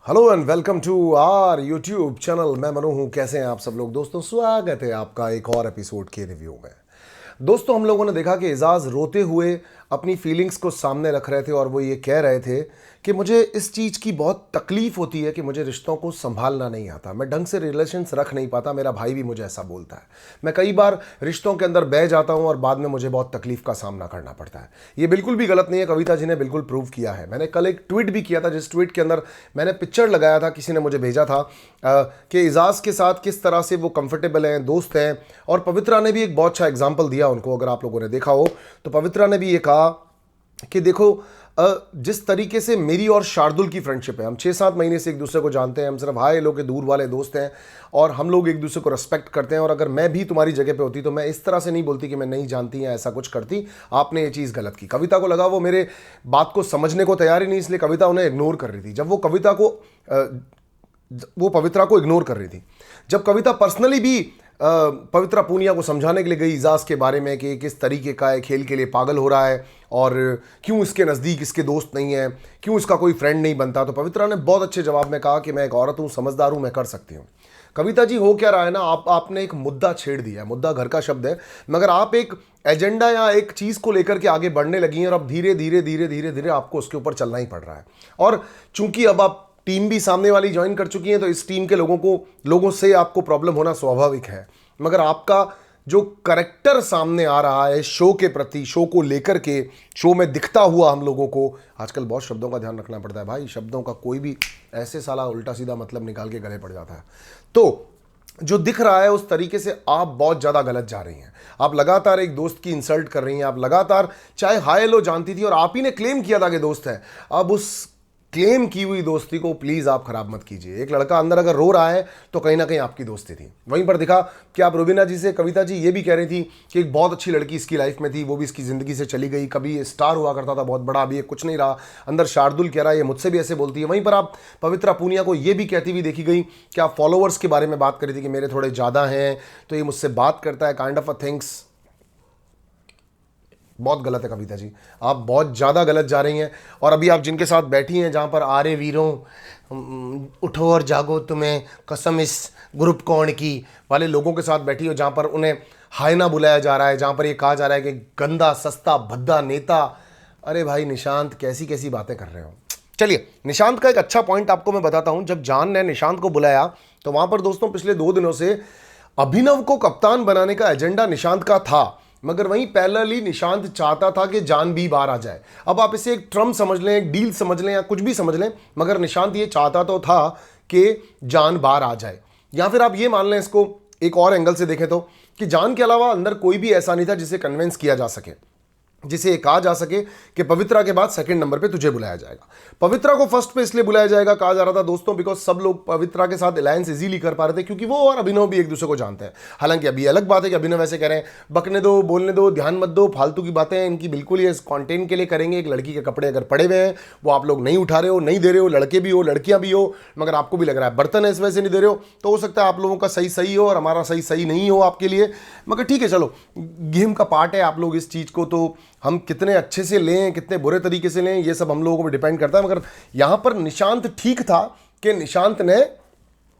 Hello and welcome to our YouTube channel. मैं मनु हूं। कैसे हैं आप सब लोग? दोस्तों, स्वागत है आपका एक और एपिसोड के रिव्यू में। दोस्तों, हम लोगों ने देखा कि एजाज रोते हुए अपनी फीलिंग्स को सामने रख रहे थे और वो ये कह रहे थे कि मुझे इस चीज़ की बहुत तकलीफ होती है कि मुझे रिश्तों को संभालना नहीं आता, मैं ढंग से रिलेशंस रख नहीं पाता। मेरा भाई भी मुझे ऐसा बोलता है। मैं कई बार रिश्तों के अंदर बह जाता हूं और बाद में मुझे बहुत तकलीफ का सामना करना पड़ता है। ये बिल्कुल भी गलत नहीं है। कविता जी ने बिल्कुल प्रूव किया है। मैंने कल एक ट्वीट भी किया था, जिस ट्वीट के अंदर मैंने पिक्चर लगाया था, किसी ने मुझे भेजा था कि एजाज के साथ किस तरह से वो कंफर्टेबल हैं, दोस्त हैं। और पवित्रा ने भी एक बहुत अच्छा एग्जाम्पल दिया उनको, अगर आप लोगों ने देखा हो तो। पवित्रा ने भी ये कहा कि देखो, जिस तरीके से मेरी और शार्दुल की फ्रेंडशिप है, हम 6-7 महीने से एक दूसरे को जानते हैं, हम सिर्फ हाय हेलो के दूर वाले दोस्त हैं और हम लोग एक दूसरे को रिस्पेक्ट करते हैं। और अगर मैं भी तुम्हारी जगह पे होती तो मैं इस तरह से नहीं बोलती कि मैं नहीं जानती या ऐसा कुछ करती। आपने ये चीज़ गलत की। कविता को लगा वो मेरे बात को समझने को तैयार ही नहीं, इसलिए कविता उन्हें इग्नोर कर रही थी। जब वो पवित्रा को इग्नोर कर रही थी। जब कविता पर्सनली भी पवित्रा पूनिया को समझाने के लिए गई इजाज के बारे में कि किस तरीके का है, खेल के लिए पागल हो रहा है और क्यों इसके नज़दीक इसके दोस्त नहीं है, क्यों इसका कोई फ्रेंड नहीं बनता, तो पवित्रा ने बहुत अच्छे जवाब में कहा कि मैं एक औरत हूँ, समझदार हूँ, मैं कर सकती हूँ। कविता जी, हो क्या रहा है ना, आपने एक मुद्दा छेड़ दिया है। मुद्दा घर का शब्द है, मगर आप एक एजेंडा या एक चीज़ को लेकर के आगे बढ़ने लगी हैं और अब धीरे धीरे धीरे धीरे धीरे आपको उसके ऊपर चलना ही पड़ रहा है। और चूंकि अब आप टीम भी सामने वाली ज्वाइन कर चुकी हैं, तो इस टीम के लोगों से आपको प्रॉब्लम होना स्वाभाविक है। मगर आपका जो करेक्टर सामने आ रहा है शो के प्रति, शो को लेकर के, शो में दिखता हुआ हम लोगों को, आजकल बहुत शब्दों का ध्यान रखना पड़ता है भाई। शब्दों का कोई भी ऐसे साला उल्टा सीधा मतलब निकाल के गले पड़ जाता है। तो जो दिख रहा है उस तरीके से आप बहुत ज़्यादा गलत जा रही हैं। आप लगातार एक दोस्त की इंसल्ट कर रही हैं। आप लगातार, चाहे हाय लो जानती थी और आप ही ने क्लेम किया था कि दोस्त है, अब उस क्लेम की हुई दोस्ती को प्लीज आप खराब मत कीजिए। एक लड़का अंदर अगर रो रहा है तो कहीं ना कहीं आपकी दोस्ती थी। वहीं पर दिखा कि आप रुबीना जी से, कविता जी ये भी कह रही थी कि एक बहुत अच्छी लड़की इसकी लाइफ में थी, वो भी इसकी जिंदगी से चली गई। कभी ये स्टार हुआ करता था बहुत बड़ा, अभी ये कुछ नहीं रहा। अंदर शार्दुल कह रहा है ये मुझसे भी ऐसे बोलती है। वहीं पर आप पवित्रा पूनिया को ये भी कहती हुई देखी गई कि आप फॉलोअर्स के बारे में बात करी थी कि मेरे थोड़े ज़्यादा हैं तो ये मुझसे बात करता है, काइंड ऑफ अ थिंग्स। बहुत गलत है कविता जी, आप बहुत ज़्यादा गलत जा रही हैं। और अभी आप जिनके साथ बैठी हैं, जहाँ पर आरे वीरों उठो और जागो तुम्हें कसम इस ग्रुप कौन की वाले लोगों के साथ बैठी हो, जहाँ पर उन्हें हायना बुलाया जा रहा है, जहाँ पर ये कहा जा रहा है कि गंदा सस्ता भद्दा नेता। अरे भाई निशांत, कैसी कैसी बातें कर रहे हो। चलिए, निशांत का एक अच्छा पॉइंट आपको मैं बताता हूँ। जब जान ने निशांत को बुलाया तो वहाँ पर दोस्तों पिछले 2 दिनों से अभिनव को कप्तान बनाने का एजेंडा निशांत का था, मगर वहीं पैरेलली निशांत चाहता था कि जान भी बाहर आ जाए। अब आप इसे एक ट्रम्प समझ लें, एक डील समझ लें या कुछ भी समझ लें, मगर निशांत ये चाहता तो था कि जान बाहर आ जाए। या फिर आप ये मान लें, इसको एक और एंगल से देखें तो, कि जान के अलावा अंदर कोई भी ऐसा नहीं था जिसे कन्विंस किया जा सके, जिसे ये कहा जा सके कि पवित्रा के बाद सेकंड नंबर पे तुझे बुलाया जाएगा। पवित्रा को फर्स्ट पे इसलिए बुलाया जाएगा कहा जा रहा था दोस्तों, बिकॉज सब लोग पवित्रा के साथ अलायंस इजीली कर पा रहे थे, क्योंकि वो और अभिनव भी एक दूसरे को जानते हैं। हालांकि अभी अलग बात है कि अभिनव ऐसे कह रहे हैं बकने दो, बोलने दो, ध्यान मत दो, फालतू की बातें इनकी बिल्कुल ये कॉन्टेंट के लिए करेंगे। एक लड़की के कपड़े अगर पड़े हुए हैं वो आप लोग नहीं उठा रहे हो, नहीं दे रहे हो, लड़के भी हो लड़कियां भी हो, मगर आपको भी लग रहा है बर्तन है इस वजह से नहीं दे रहे हो, तो हो सकता है आप लोगों का सही सही हो और हमारा सही सही नहीं हो आपके लिए। मगर ठीक है, चलो गेम का पार्ट है। आप लोग इस चीज़ को, तो हम कितने अच्छे से लें, कितने बुरे तरीके से लें, ये सब हम लोगों को डिपेंड करता है। मगर यहां पर निशांत ठीक था कि निशांत ने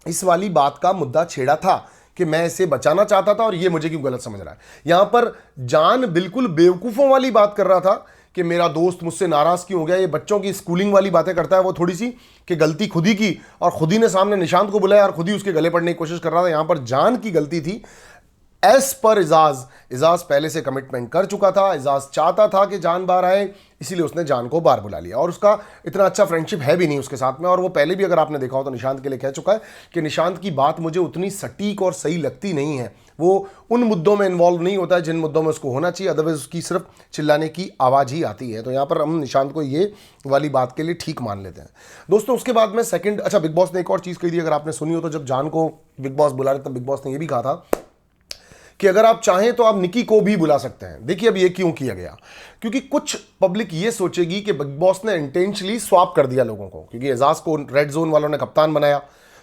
इस वाली बात का मुद्दा छेड़ा था कि मैं इसे बचाना चाहता था और ये मुझे क्यों गलत समझ रहा है। यहां पर जान बिल्कुल बेवकूफों वाली बात कर रहा था कि मेरा दोस्त मुझसे नाराज क्यों हो गया। ये बच्चों की स्कूलिंग वाली बातें करता है वो थोड़ी सी, कि गलती खुद ही की और खुद ही ने सामने निशांत को बुलाया और खुद ही उसके गले पड़ने की कोशिश कर रहा था। यहां पर जान की गलती थी। एज पर इजाज पहले से कमिटमेंट कर चुका था। इजाज चाहता था कि जान बाहर आए, इसीलिए उसने जान को बाहर बुला लिया। और उसका इतना अच्छा फ्रेंडशिप है भी नहीं उसके साथ में। और वो पहले भी, अगर आपने देखा हो तो, निशांत के लिए कह चुका है कि निशांत की बात मुझे उतनी सटीक और सही लगती नहीं है। वो उन मुद्दों में इन्वॉल्व नहीं होता है जिन मुद्दों में उसको होना चाहिए, अदरवाइज उसकी सिर्फ चिल्लाने की आवाज़ ही आती है। तो यहाँ पर हम निशांत को ये वाली बात के लिए ठीक मान लेते हैं दोस्तों। उसके बाद में सेकंड, अच्छा, बिग बॉस ने एक और चीज़ कही थी, अगर आपने सुनी हो तो। जब जान को बिग बॉस बुला रहे तब बिग बॉस ने ये भी कहा था कि अगर आप चाहें तो आप निकी को भी बुला सकते हैं। देखिए अब ये क्यों किया गया, क्योंकि कुछ पब्लिक ये सोचेगी कि बिग बॉस ने इंटेंशनली स्वैप कर दिया लोगों को, क्योंकि एजाज को रेड जोन वालों ने कप्तान बनाया,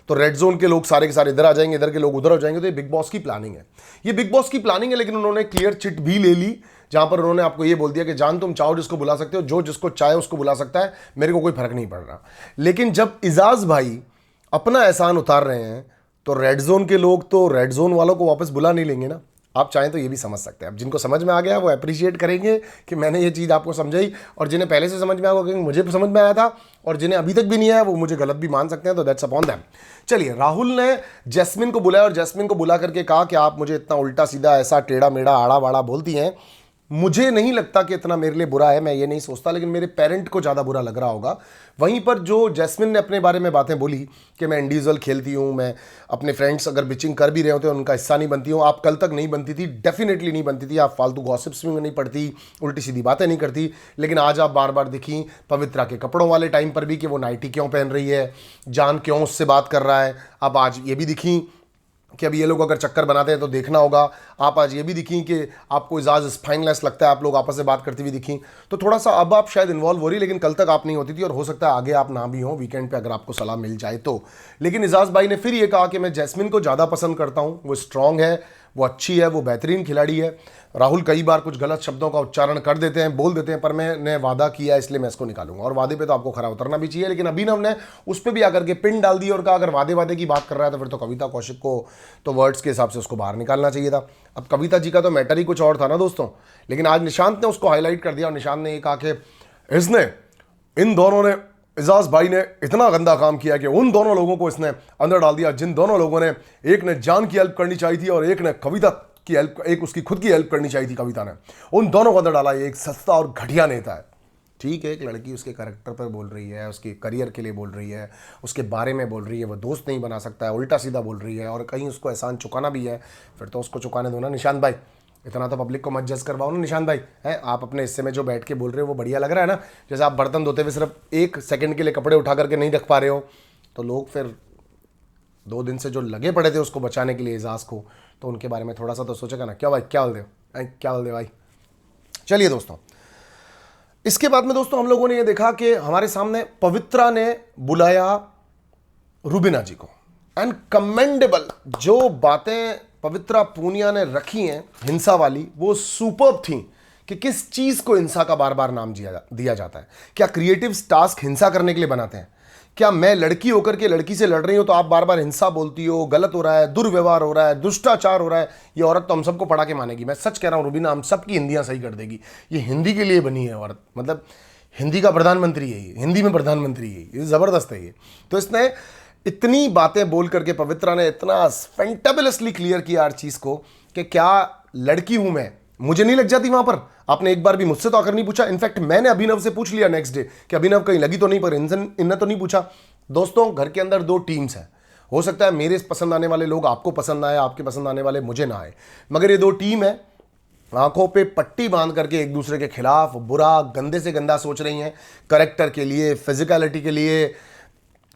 तो रेड जोन के लोग सारे के सारे इधर आ जाएंगे, इधर के लोग उधर हो जाएंगे। तो ये बिग बॉस की प्लानिंग है, ये बिग बॉस की प्लानिंग है। लेकिन उन्होंने क्लियर चिट भी ले ली, जहां पर उन्होंने आपको ये बोल दिया कि जान तुम चाहो जिसको बुला सकते हो, जो जिसको चाहे उसको बुला सकता है, मेरे को कोई फर्क नहीं पड़ रहा। लेकिन जब इजाज भाई अपना एहसान उतार रहे हैं तो रेड जोन के लोग तो रेड जोन वालों को वापस बुला नहीं लेंगे ना। आप चाहें तो ये भी समझ सकते हैं। अब जिनको समझ में आ गया वो अप्रिशिएट करेंगे कि मैंने ये चीज़ आपको समझाई, और जिन्हें पहले से समझ में आया क्योंकि मुझे समझ में आया था, और जिन्हें अभी तक भी नहीं आया वो मुझे गलत भी मान सकते हैं, तो दैट्स अपॉन देम। चलिए, राहुल ने जैस्मिन को बुलाया और जैस्मिन को बुला करके कहा कि आप मुझे इतना उल्टा सीधा ऐसा टेढ़ा मेढ़ा आड़ा बाड़ा बोलती हैं, मुझे नहीं लगता कि इतना मेरे लिए बुरा है, मैं ये नहीं सोचता, लेकिन मेरे पेरेंट को ज़्यादा बुरा लग रहा होगा। वहीं पर जो जैस्मिन ने अपने बारे में बातें बोली कि मैं इंडिविजुअल खेलती हूँ, मैं अपने फ्रेंड्स अगर बिचिंग कर भी रहे होते हैं उनका हिस्सा नहीं बनती हूँ। आप कल तक नहीं बनती थी, डेफिनेटली नहीं बनती थी, आप फालतू गॉसिप्स में नहीं पड़ती, उल्टी सीधी बातें नहीं करती। लेकिन आज आप बार बार दिखी पवित्रा के कपड़ों वाले टाइम पर भी कि वो नाइटी क्यों पहन रही है, जान क्यों उससे बात कर रहा है। अब आज ये भी दिखी कि अब ये लोग अगर चक्कर बनाते हैं तो देखना होगा। आप आज ये भी दिखी कि आपको इजाज स्पाइनलेस लगता है, आप लोग आपस में बात करती हुई दिखी, तो थोड़ा सा अब आप शायद इन्वॉल्व हो रही, लेकिन कल तक आप नहीं होती थी, और हो सकता है आगे आप ना भी हो वीकेंड पे अगर आपको सलाह मिल जाए तो। लेकिन इजाज भाई ने फिर ये कहा कि मैं जैस्मिन को ज़्यादा पसंद करता हूँ, वो स्ट्रांग है, वो अच्छी है, वो बेहतरीन खिलाड़ी है। राहुल कई बार कुछ गलत शब्दों का उच्चारण कर देते हैं, बोल देते हैं, पर मैंने वादा किया इसलिए मैं इसको निकालूंगा, और वादे पे तो आपको खरा उतरना भी चाहिए। लेकिन अभिनव ने उस पर भी आकर के पिन डाल दी और कहा अगर वादे की बात कर रहा है तो फिर तो कविता कौशिक को तो वर्ड्स के हिसाब से उसको बाहर निकालना चाहिए था। अब कविता जी का तो मैटर ही कुछ और था ना दोस्तों, लेकिन आज निशांत ने उसको हाईलाइट कर दिया, और निशांत ने ये कहा कि इसने इन दोनों ने एजाज भाई ने इतना गंदा काम किया कि उन दोनों लोगों को इसने अंदर डाल दिया, जिन दोनों लोगों ने, एक ने जान की हेल्प करनी चाहिए थी और एक ने कविता की हेल्प, एक उसकी खुद की हेल्प करनी चाहिए थी कविता ने, उन दोनों को अंदर डाला। ये एक सस्ता और घटिया नेता है। ठीक है, एक लड़की उसके कैरेक्टर पर बोल रही है, उसके करियर के लिए बोल रही है, उसके बारे में बोल रही है, वो दोस्त नहीं बना सकता है, उल्टा सीधा बोल रही है, और कहीं उसको एहसान चुकाना भी है, फिर तो उसको चुकाने दो ना निशांत भाई। इतना तो पब्लिक को मत जज करवाओ ना निशांत भाई। है आप अपने हिस्से में जो बैठ के बोल रहे हो वो बढ़िया लग रहा है ना। जैसे आप बर्तन धोते हुए सिर्फ 1 सेकंड के लिए कपड़े उठा करके नहीं रख पा रहे हो, तो लोग फिर 2 दिन से जो लगे पड़े थे उसको बचाने के लिए एजाज को, तो उनके बारे में थोड़ा सा तो सोचेगा ना। क्या भाई, क्या बोल दे, क्या बोल दे भाई। चलिए दोस्तों, इसके बाद में दोस्तों हम लोगों ने ये देखा कि हमारे सामने पवित्रा ने बुलाया रुबीना जी को, एंड कमेंडेबल जो बातें पवित्रा पूनिया ने रखी हैं हिंसा वाली, वो सुपर्ब थी। कि किस चीज को हिंसा का बार बार नाम दिया जाता है। क्या क्रिएटिव टास्क हिंसा करने के लिए बनाते हैं? क्या मैं लड़की होकर के लड़की से लड़ रही हूं तो आप बार बार हिंसा बोलती हो, गलत हो रहा है, दुर्व्यवहार हो रहा है, दुष्टाचार हो रहा है, ये औरत तो हम सबको पढ़ा के मानेगी। मैं सच कह रहा हूं रुबीना, हम सबकी हिंदियां सही कर देगी। ये हिंदी के लिए बनी है औरत, मतलब हिंदी का प्रधानमंत्री है ये, हिंदी में प्रधानमंत्री है ये, जबरदस्त है ये। तो इसने इतनी बातें बोल करके पवित्रा ने इतना फैंटाबुलसली क्लियर किया हर चीज को कि क्या लड़की हूं मैं, मुझे नहीं लग जाती वहां पर। आपने एक बार भी मुझसे तो आकर नहीं पूछा। इनफैक्ट मैंने अभिनव से पूछ लिया नेक्स्ट डे कि अभिनव कहीं लगी तो नहीं, पर इनने तो नहीं पूछा। दोस्तों, घर के अंदर 2 टीम्स हैं। हो सकता है मेरे पसंद आने वाले लोग आपको पसंद आए, आपके पसंद आने वाले मुझे ना आए, मगर ये 2 टीम है, आंखों पे पट्टी बांध करके एक दूसरे के खिलाफ बुरा, गंदे से गंदा सोच रही हैं, करेक्टर के लिए, फिजिकलिटी के लिए,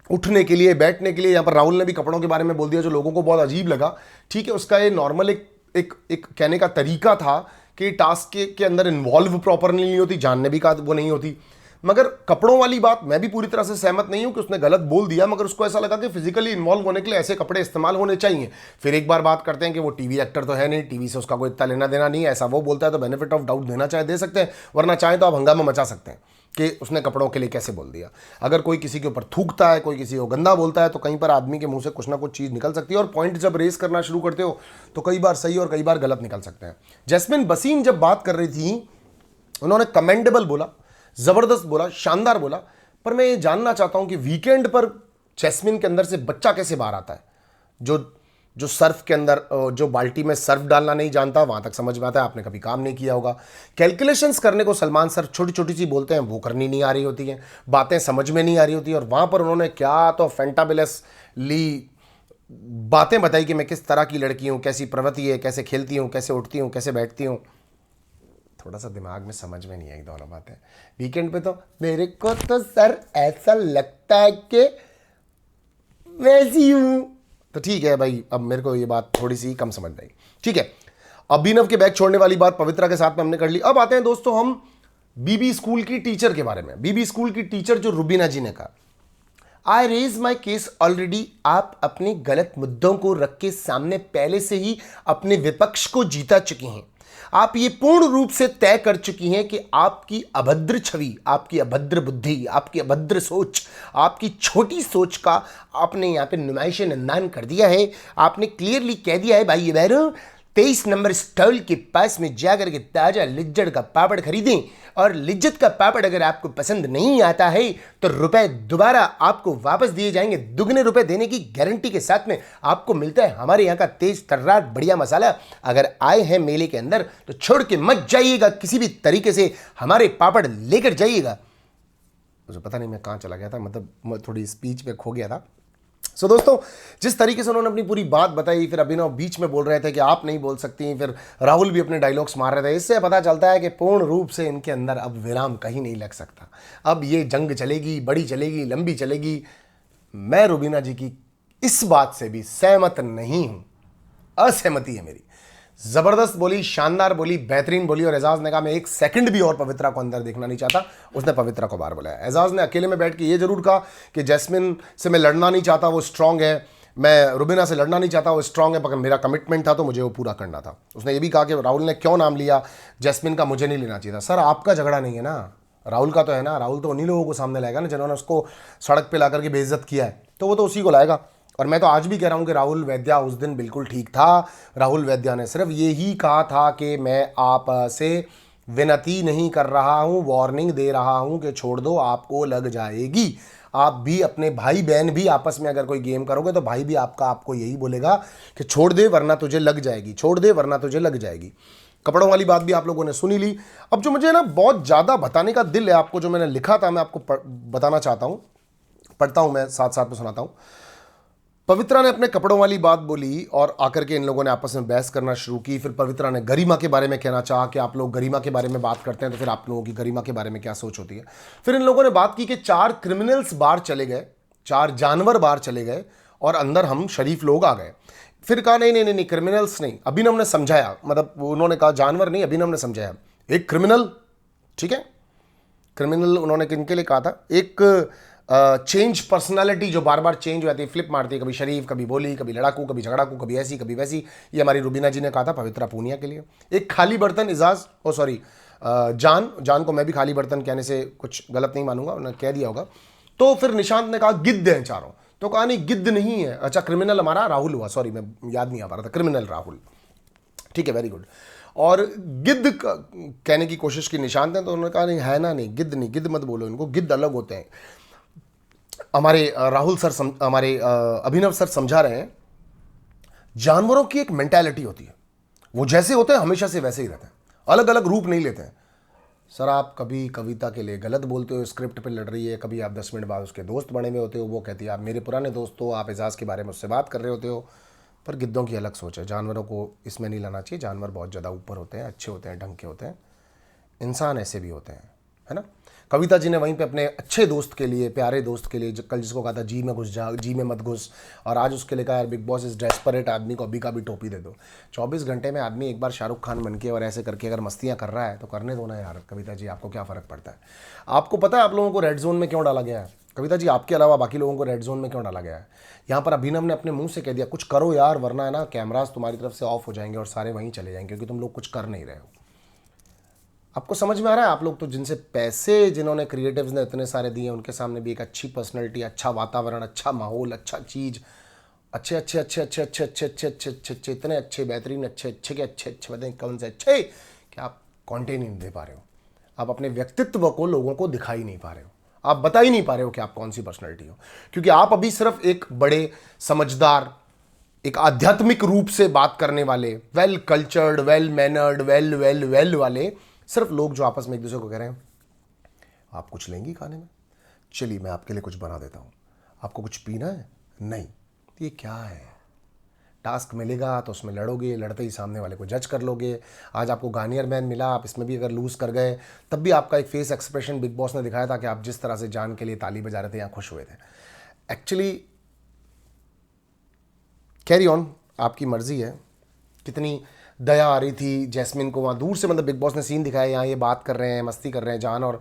उठने के लिए, बैठने के लिए। यहाँ पर राहुल ने भी कपड़ों के बारे में बोल दिया जो लोगों को बहुत अजीब लगा। ठीक है, उसका ये नॉर्मल एक कहने का तरीका था कि टास्क के अंदर इन्वॉल्व प्रॉपरली नहीं होती, जानने भी का वो नहीं होती। मगर कपड़ों वाली बात मैं भी पूरी तरह से सहमत नहीं हूं कि उसने गलत बोल दिया, मगर उसको ऐसा लगा कि फिजिकली इन्वॉल्व होने के लिए ऐसे कपड़े इस्तेमाल होने चाहिए। फिर एक बार बात करते हैं कि वो टीवी एक्टर तो है नहीं, टीवी से उसका कोई इतना लेना देना नहीं है, ऐसा वो बोलता है तो बेनिफिट ऑफ डाउट देना चाहे दे सकते हैं, वरना चाहे तो आप हंगामा मचा सकते हैं कि उसने कपड़ों के लिए कैसे बोल दिया। अगर कोई किसी के ऊपर थूकता है, कोई किसी को गंदा बोलता है, तो कहीं पर आदमी के मुंह से कुछ ना कुछ चीज़ निकल सकती है, और पॉइंट जब रेस करना शुरू करते हो तो कई बार सही और कई बार गलत निकल सकते हैं। जैस्मिन बसीन जब बात कर रही थी, उन्होंने कमेंडेबल बोला, जबरदस्त बोला, शानदार बोला, पर मैं ये जानना चाहता हूं कि वीकेंड पर जैस्मिन के अंदर से बच्चा कैसे बाहर आता है? जो सर्फ के अंदर, जो बाल्टी में सर्फ डालना नहीं जानता, वहां तक समझ में आता है, आपने कभी काम नहीं किया होगा। कैलकुलेशंस करने को सलमान सर छोटी छोटी सी बोलते हैं, वो करनी नहीं आ रही होती हैं, बातें समझ में नहीं आ रही होती, और वहां पर उन्होंने क्या तो फैंटाबुलसली बातें बताई कि मैं किस तरह की लड़की हूं, कैसी प्रवृत्ति है, कैसे खेलती हूं, कैसे उठती हूं, कैसे बैठती हूं। थोड़ा सा दिमाग में समझ में नहीं आई दोनों बातें। वीकेंड पे तो मेरे को तो सर ऐसा लगता है कि वैसी हूं, तो ठीक है भाई, अब मेरे को ये बात थोड़ी सी कम समझ आई। ठीक है, अभिनव के बैग छोड़ने वाली बात पवित्रा के साथ में हमने कर ली। अब आते हैं दोस्तों हम बीबी स्कूल की टीचर के बारे में। बीबी स्कूल की टीचर जो रुबीना जी ने कहा, आई रेज माई केस ऑलरेडी। आप अपने गलत मुद्दों को रख के सामने पहले से ही अपने विपक्ष को जीता चुकी हैं। आप ये पूर्ण रूप से तय कर चुकी हैं कि आपकी अभद्र छवि, आपकी अभद्र बुद्धि, आपकी अभद्र सोच, आपकी छोटी सोच का आपने यहाँ पे नुमाइश नंदान कर दिया है। आपने क्लियरली कह दिया है भाई ये बहरों 23 नंबर स्टॉल के पास में जाकर के ताजा लिज्जत का पापड़ खरीदें, और लिज्जत का पापड़ अगर आपको पसंद नहीं आता है तो रुपए दोबारा आपको वापस दिए जाएंगे, दुगने रुपए देने की गारंटी के साथ में आपको मिलता है हमारे यहाँ का तेज तर्रार बढ़िया मसाला। अगर आए हैं मेले के अंदर तो छोड़ के मत जाइएगा, किसी भी तरीके से हमारे पापड़ लेकर जाइएगा। मुझे पता नहीं मैं कहाँ चला गया था, मतलब थोड़ी स्पीच में खो गया था। सो दोस्तों, जिस तरीके से उन्होंने अपनी पूरी बात बताई, फिर अभिनव बीच में बोल रहे थे कि आप नहीं बोल सकती, फिर राहुल भी अपने डायलॉग्स मार रहे थे, इससे पता चलता है कि पूर्ण रूप से इनके अंदर अब विराम कहीं नहीं लग सकता। अब ये जंग चलेगी, बड़ी चलेगी, लंबी चलेगी। मैं रुबीना जी की इस बात से भी सहमत नहीं हूं, असहमति है मेरी। जबरदस्त बोली, शानदार बोली, बेहतरीन बोली, और एजाज ने कहा मैं एक सेकंड भी और पवित्रा को अंदर देखना नहीं चाहता। उसने पवित्रा को बाहर बुलाया। एजाज ने अकेले में बैठ के ये जरूर कहा कि जैस्मिन से मैं लड़ना नहीं चाहता, वो स्ट्रांग है, मैं रुबीना से लड़ना नहीं चाहता, वो स्ट्रांग है, पर मेरा कमिटमेंट था तो मुझे वो पूरा करना था। उसने ये भी कहा कि राहुल ने क्यों नाम लिया जैस्मिन का, मुझे नहीं लेना चाहिए था। सर आपका झगड़ा नहीं है ना, राहुल का तो है ना। राहुल तो उन्हीं लोगों को सामने लाएगा ना जिन्होंने उसको सड़क पर ला करके बेइज्जत किया है, तो वो तो उसी को लाएगा। और मैं तो आज भी कह रहा हूं कि राहुल वैद्या उस दिन बिल्कुल ठीक था। राहुल वैद्या ने सिर्फ यही कहा था कि मैं आप से विनती नहीं कर रहा हूं, वार्निंग दे रहा हूं कि छोड़ दो, आपको लग जाएगी। आप भी, अपने भाई बहन भी आपस में अगर कोई गेम करोगे तो भाई भी आपको यही बोलेगा कि छोड़ दे वरना तुझे लग जाएगी, छोड़ दे वरना तुझे लग जाएगी। कपड़ों वाली बात भी आप लोगों ने सुनी ली। अब जो मुझे ना बहुत ज़्यादा बताने का दिल है आपको, जो मैंने लिखा था मैं आपको बताना चाहता हूँ, पढ़ता हूँ, मैं साथ साथ में सुनाता हूँ। पवित्रा ने अपने कपड़ों वाली बात बोली और आकर के इन लोगों ने आपस में बहस करना शुरू की। फिर पवित्रा ने गरिमा के बारे में कहना चाहा कि आप लोग गरिमा के बारे में बात करते हैं तो फिर आप लोगों की गरिमा के बारे में क्या सोच होती है। फिर इन लोगों ने बात की कि 4 क्रिमिनल्स बाहर चले गए, 4 जानवर बाहर चले गए और अंदर हम शरीफ लोग आ गए। फिर कहा नहीं नहीं नहीं, क्रिमिनल्स नहीं। अभिनव ने समझाया, मतलब उन्होंने कहा जानवर नहीं, अभिनव ने समझाया एक क्रिमिनल, ठीक है। क्रिमिनल उन्होंने किनके लिए कहा था, एक चेंज पर्सनालिटी जो बार बार चेंज हो जाती है, फ्लिप मारती है, कभी शरीफ, कभी बोली, कभी लड़ाकू, कभी झगड़ाकू, कभी ऐसी कभी वैसी। ये हमारी रुबीना जी ने कहा था पवित्रा पूनिया के लिए। एक खाली बर्तन एजाज, ओ सॉरी जान को मैं भी खाली बर्तन कहने से कुछ गलत नहीं मानूंगा, उन्होंने कह दिया होगा। तो फिर निशांत ने कहा गिद्ध हैं चारों, तो कहा नहीं गिद्ध नहीं है। अच्छा क्रिमिनल हमारा राहुल हुआ, सॉरी मैं याद नहीं आ पा रहा था, क्रिमिनल राहुल, ठीक है, वेरी गुड। और गिद्ध कहने की कोशिश की निशांत ने, तो उन्होंने कहा नहीं है ना, नहीं गिद्ध नहीं, गिद्ध मत बोलो इनको, गिद्ध अलग होते हैं। हमारे राहुल सर हमारे अभिनव सर समझा रहे हैं, जानवरों की एक मेंटालिटी होती है, वो जैसे होते हैं हमेशा से वैसे ही रहते हैं, अलग अलग रूप नहीं लेते हैं। सर आप कभी कविता के लिए गलत बोलते हो, स्क्रिप्ट पे लड़ रही है, कभी आप 10 मिनट बाद उसके दोस्त बने हुए होते हो, वो कहती है आप मेरे पुराने दोस्त हो, आप एजाज के बारे में उससे बात कर रहे होते हो। पर गिद्धों की अलग सोच है, जानवरों को इसमें नहीं लाना चाहिए। जानवर बहुत ज़्यादा ऊपर होते हैं, अच्छे होते हैं, ढंग के होते हैं। इंसान ऐसे भी होते हैं, है ना। कविता जी ने वहीं पे अपने अच्छे दोस्त के लिए, प्यारे दोस्त के लिए, कल जिसको कहा था जी में घुस जा, जी में मत घुस, और आज उसके लिए कहा यार बिग बॉस इस डेस्परेट आदमी को अभी का भी टोपी दे दो। 24 घंटे में आदमी एक बार शाहरुख खान बन के और ऐसे करके अगर मस्तियाँ कर रहा है तो करने दो ना यार। कविता जी आपको क्या फ़र्क पड़ता है? आपको पता है आप लोगों को रेड जोन में क्यों डाला गया है? कविता जी आपके अलावा बाकी लोगों को रेड जोन में क्यों डाला गया है? यहाँ पर अभिनव ने अपने मुंह से कह दिया कुछ करो यार, वरना है ना कैमरास तुम्हारी तरफ से ऑफ हो जाएंगे और सारे वहीं चले जाएंगे, क्योंकि तुम लोग कुछ कर नहीं रहे हो। आपको समझ में आ रहा है? आप लोग तो जिनसे पैसे, जिन्होंने क्रिएटिव्स ने इतने सारे दिए, उनके सामने भी एक अच्छी पर्सनैलिटी, अच्छा वातावरण, अच्छा माहौल, अच्छा चीज़, अच्छे अच्छे अच्छे अच्छे अच्छे अच्छे अच्छे अच्छे अच्छे अच्छे इतने अच्छे बेहतरीन अच्छे अच्छे के अच्छे अच्छे बताएं कौन से अच्छे कि आप कंटेंट नहीं दे पा रहे हो। आप अपने व्यक्तित्व को लोगों को दिखा ही नहीं पा रहे हो, आप बता ही नहीं पा रहे हो कि आप कौन सी पर्सनैलिटी हो, क्योंकि आप अभी सिर्फ एक बड़े समझदार, एक आध्यात्मिक रूप से बात करने वाले, well cultured, well mannered, well वाले सिर्फ लोग जो आपस में एक दूसरे को कह रहे हैं आप कुछ लेंगी खाने में, चलिए मैं आपके लिए कुछ बना देता हूँ, आपको कुछ पीना है, नहीं, ये क्या है? टास्क मिलेगा तो उसमें लड़ोगे, लड़ते ही सामने वाले को जज कर लोगे। आज आपको गार्नियर मैन मिला, आप इसमें भी अगर लूज़ कर गए तब भी आपका एक फेस एक्सप्रेशन बिग बॉस ने दिखाया था कि आप जिस तरह से जान के लिए ताली बजा रहे थे या खुश हुए थे। एक्चुअली कैरी ऑन, आपकी मर्जी है, कितनी दया आ रही थी जैस्मिन को वहाँ दूर से, मतलब बिग बॉस ने सीन दिखाया, यहाँ ये बात कर रहे हैं, मस्ती कर रहे हैं, जान और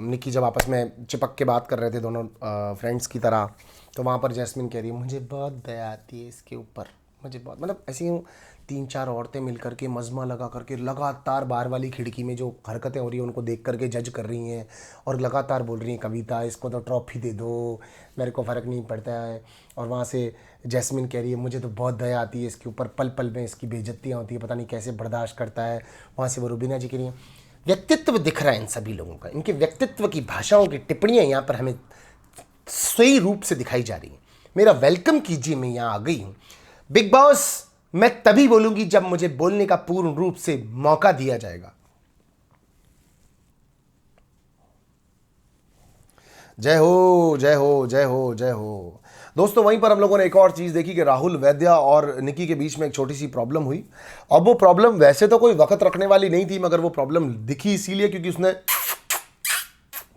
निकी जब आपस में चिपक के बात कर रहे थे दोनों फ्रेंड्स की तरह, तो वहाँ पर जैस्मिन कह रही है मुझे बहुत दया आती है इसके ऊपर, मुझे बहुत, मतलब ऐसी यूँ 3-4 औरतें मिल करके मजमा लगा करके लगातार बाहर वाली खिड़की में जो हरकतें हो रही हैं उनको देख करके जज कर रही हैं और लगातार बोल रही हैं कविता इसको तो ट्रॉफी दे दो, मेरे को फ़र्क नहीं पड़ता है। और वहाँ से जैस्मिन कह रही है मुझे तो बहुत दया आती है इसके ऊपर, पल पल में इसकी बेइज्जतियाँ होती है, पता नहीं कैसे बर्दाश्त करता है। वहाँ से वो रुबीना जी कह रही हैं व्यक्तित्व दिख रहा है इन सभी लोगों का, इनके व्यक्तित्व की भाषाओं की टिप्पणियाँ यहाँ पर हमें सही रूप से दिखाई जा रही हैं। मेरा वेलकम कीजिए, मैं यहाँ आ गई हूँ। बिग बॉस मैं तभी बोलूंगी जब मुझे बोलने का पूर्ण रूप से मौका दिया जाएगा। जय हो जय हो जय हो जय हो। दोस्तों वहीं पर हम लोगों ने एक और चीज़ देखी कि राहुल वैद्या और निकी के बीच में एक छोटी सी प्रॉब्लम हुई। अब वो प्रॉब्लम वैसे तो कोई वक्त रखने वाली नहीं थी, मगर वो प्रॉब्लम दिखी इसीलिए क्योंकि उसने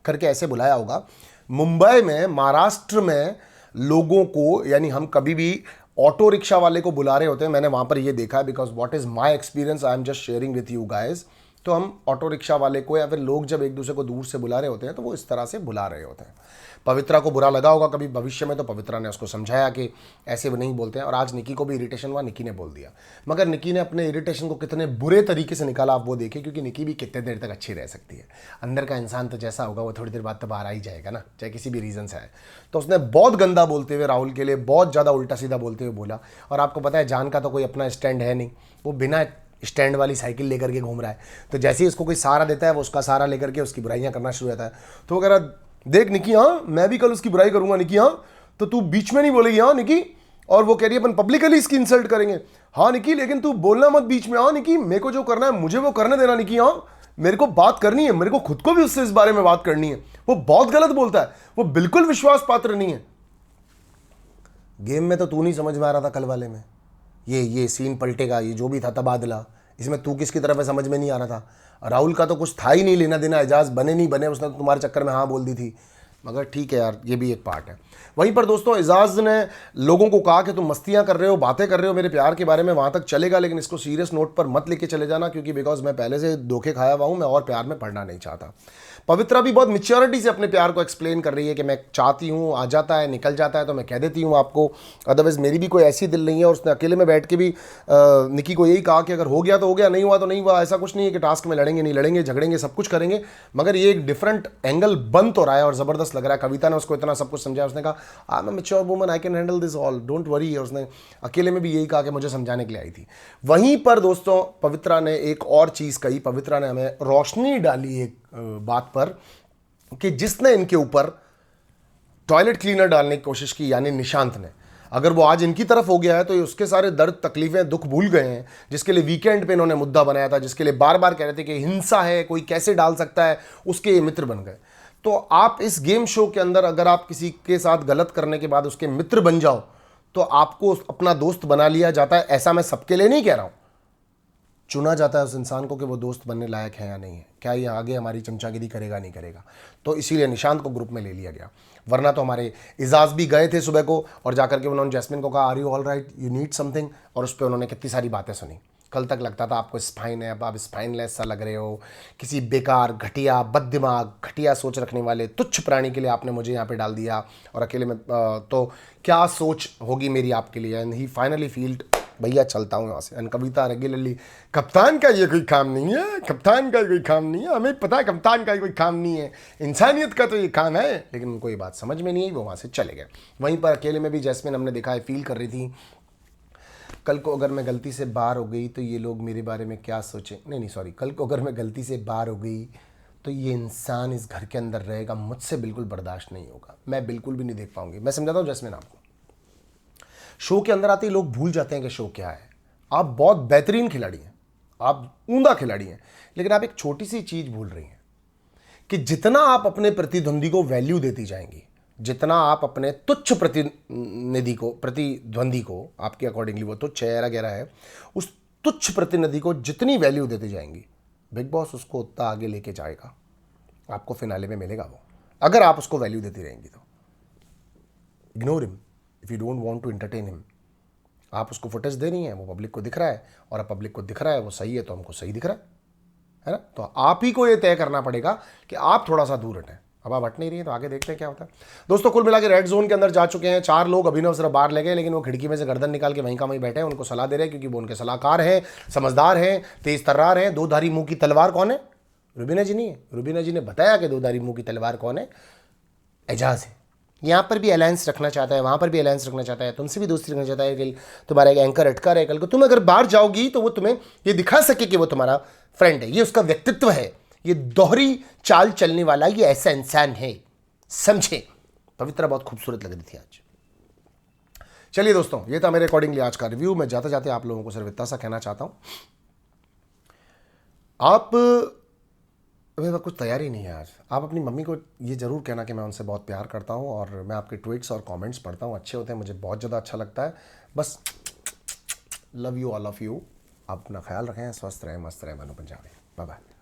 करके ऐसे बुलाया होगा। मुंबई में, महाराष्ट्र में लोगों को, यानी हम कभी भी ऑटो रिक्शा वाले को बुला रहे होते हैं, मैंने वहाँ पर ये देखा है, because what is my experience I am just sharing with you guys. तो हम ऑटो रिक्शा वाले को या फिर लोग जब एक दूसरे को दूर से बुला रहे होते हैं तो वो इस तरह से बुला रहे होते हैं। पवित्रा को बुरा लगा होगा कभी भविष्य में, तो पवित्रा ने उसको समझाया कि ऐसे वो नहीं बोलते हैं, और आज निकी को भी इरिटेशन हुआ, निकी ने बोल दिया। मगर निकी ने अपने इरिटेशन को कितने बुरे तरीके से निकाला आप वो देखिए, क्योंकि निकी भी कितने देर तक अच्छी रह सकती है। अंदर का इंसान तो जैसा होगा वो थोड़ी देर बाद तो बाहर आ ही जाएगा ना, चाहे किसी भी रीज़न से आए। तो उसने बहुत गंदा बोलते हुए राहुल के लिए बहुत ज़्यादा उल्टा सीधा बोलते हुए बोला। और आपको पता है जान का तो कोई अपना स्टैंड है नहीं, वो बिना स्टैंड वाली साइकिल लेकर के घूम रहा है, तो जैसे ही उसको कोई सहारा देता है वो उसका सहारा लेकर के उसकी बुराइयां करना शुरू हो जाता है। तो वगैरह देख निकी, हाँ मैं भी कल उसकी बुराई करूंगा निकी, हाँ तो तू बीच में नहीं बोलेगी हाँ निकी। और वो कह रही है अपन पब्लिकली इसकी इंसल्ट करेंगे, हाँ निकी लेकिन तू बोलना मत बीच में, हाँ निकी मेरे को जो करना है मुझे वो करने देना निकी, हाँ मेरे को बात करनी है, मेरे को खुद को भी उससे इस बारे में बात करनी है। वो बहुत गलत बोलता है, वो बिल्कुल विश्वास पात्र नहीं है। गेम में तो तू नहीं समझ में आ रहा था, कल वाले में ये सीन पलटेगा, ये जो भी था तबादला, इसमें तू किसकी तरफ है समझ में नहीं आ रहा था। राहुल का तो कुछ था ही नहीं लेना देना, एजाज बने नहीं बने उसने तो तुम्हारे चक्कर में हाँ बोल दी थी। मगर ठीक है यार, ये भी एक पार्ट है। वहीं पर दोस्तों एजाज ने लोगों को कहा कि तुम मस्तियां कर रहे हो, बातें कर रहे हो मेरे प्यार के बारे में, वहाँ तक चलेगा लेकिन इसको सीरियस नोट पर मत लेके चले जाना, क्योंकि बिकॉज मैं पहले से धोखे खाया हुआ हूँ, मैं और प्यार में पढ़ना नहीं चाहता। पवित्रा भी बहुत मिच्योरिटी से अपने प्यार को एक्सप्लेन कर रही है कि मैं चाहती हूँ, आ जाता है निकल जाता है तो मैं कह देती हूँ आपको, अदरवाइज़ मेरी भी कोई ऐसी दिल नहीं है। और उसने अकेले में बैठ के भी निकी को यही कहा कि अगर हो गया तो हो गया, नहीं हुआ तो नहीं हुआ, ऐसा कुछ नहीं है कि टास्क में लड़ेंगे नहीं लड़ेंगे, झगड़ेंगे सब कुछ करेंगे, मगर ये एक डिफरेंट एंगल बन तो रहा है और ज़बरदस्त लग रहा है। कविता ने उसको इतना सब कुछ समझाया, उसने कहा I am a mature woman, I can handle this all, don't worry. और उसने अकेले में भी यही कहा कि मुझे समझाने के लिए आई थी। वहीं पर दोस्तों पवित्रा ने एक और चीज़ कही, पवित्रा ने हमें रोशनी डाली एक बात पर कि जिसने इनके ऊपर टॉयलेट क्लीनर डालने की कोशिश की, यानी निशांत ने, अगर वो आज इनकी तरफ हो गया है तो ये उसके सारे दर्द तकलीफें दुख भूल गए हैं, जिसके लिए वीकेंड पे इन्होंने मुद्दा बनाया था, जिसके लिए बार बार कह रहे थे कि हिंसा है, कोई कैसे डाल सकता है, उसके ये मित्र बन गए। तो आप इस गेम शो के अंदर अगर आप किसी के साथ गलत करने के बाद उसके मित्र बन जाओ तो आपको अपना दोस्त बना लिया जाता है। ऐसा मैं सबके लिए नहीं कह रहा हूं, चुना जाता है उस इंसान को कि वो दोस्त बनने लायक है या नहीं है, क्या ये आगे हमारी चमचागिरी करेगा नहीं करेगा। तो इसीलिए निशांत को ग्रुप में ले लिया गया, वरना तो हमारे इजाज भी गए थे सुबह को और जाकर के उन्होंने जैस्मिन को कहा are you all right, you need something, और उस पर उन्होंने कितनी सारी बातें सुनी। कल तक लगता था आपको स्पाइन है, अब आप स्पाइनलेस सा लग रहे हो, किसी बेकार घटिया बददिमाग घटिया सोच रखने वाले तुच्छ प्राणी के लिए आपने मुझे यहाँ पे डाल दिया और अकेले में तो क्या सोच होगी मेरी आपके लिए। एंड ही फाइनली फील्ड भैया चलता हूँ यहाँ से। एंड कविता रेगुलरली कप्तान का ये कोई काम नहीं है, कप्तान का कोई काम नहीं है, हमें पता है कप्तान का कोई काम नहीं है, इंसानियत का तो ये काम है। लेकिन उनको ये बात समझ में नहीं आई, वो वहाँ से चले गए। वहीं पर अकेले में भी जैस्मिन हमने देखा है फील कर रही थी कल को अगर मैं गलती से बाहर हो गई तो ये लोग मेरे बारे में क्या सोचें, नहीं सॉरी, कल को अगर मैं गलती से बाहर हो गई तो ये इंसान इस घर के अंदर रहेगा, मुझसे बिल्कुल बर्दाश्त नहीं होगा, मैं बिल्कुल भी नहीं देख पाऊंगी। मैं समझाता हूँ जैस्मिन आपको, शो के अंदर आते ही लोग भूल जाते हैं कि शो क्या है। आप बहुत बेहतरीन खिलाड़ी हैं, आप उम्दा खिलाड़ी हैं, लेकिन आप एक छोटी सी चीज़ भूल रही हैं कि जितना आप अपने प्रतिद्वंदी को वैल्यू देती जाएंगी, जितना आप अपने तुच्छ प्रतिद्वंदी को, आपके अकॉर्डिंगली वो तुच्छ है वगैरह है, उस तुच्छ प्रतिनिधि को जितनी वैल्यू देती जाएंगी बिग बॉस उसको उतना आगे लेके जाएगा, आपको फिनाले में मिलेगा वो, अगर आप उसको वैल्यू देती रहेंगी तो। Ignore him if you don't want to entertain him. आप उसको फुटेज दे रही हैं, वो पब्लिक को दिख रहा है, और अब पब्लिक को दिख रहा है वो सही है तो हमको सही दिख रहा है ना। तो आप ही को ये तय करना पड़ेगा कि आप थोड़ा सा दूर हटें। अब आप हट नहीं रही है तो आगे देखते हैं क्या होता है। दोस्तों कुल मिला के रेड जोन के अंदर जा चुके हैं 4 लोग। अभिनव सिर्फ बाहर ले गए, लेकिन वो खिड़की में से गर्दन निकाल के वहीं का वहीं बैठे हैं, उनको सलाह दे रहे हैं क्योंकि वो उनके सलाहकार हैं, समझदार हैं, तेज तर्रार हैं। दो धारी मुंह की तलवार कौन है? रुबीना जी नहीं है। रुबीना जी ने बताया कि दो धारी मुंह की तलवार कौन है? एजाज है। यहाँ पर भी अलायंस रखना चाहता है, वहाँ पर भी अलायंस रखना चाहता है, तुमसे भी दोस्ती रखना चाहता है कि तुम्हारा एक एंकर अटका रहे, कल को तुम अगर बाहर जाओगी तो वो तुम्हें ये दिखा सके कि वो तुम्हारा फ्रेंड है। ये उसका व्यक्तित्व है, ये दोहरी चाल चलने वाला ये ऐसा इंसान है, समझे। पवित्रा बहुत खूबसूरत लग रही थी आज। चलिए दोस्तों, ये था मेरे अकॉर्डिंगली आज का रिव्यू। मैं जाते जाते आप लोगों को सिर्फ इतना सा कहना चाहता हूं, आप मेरे कुछ तैयारी नहीं है आज। आप अपनी मम्मी को ये ज़रूर कहना कि मैं उनसे बहुत प्यार करता हूँ और मैं आपके ट्वीट्स और कमेंट्स पढ़ता हूँ, अच्छे होते हैं, मुझे बहुत ज़्यादा अच्छा लगता है। बस love you, all of you. आप अपना ख्याल रखें, स्वस्थ रहें, मस्त रहें। Manu Punjabi, bye bye.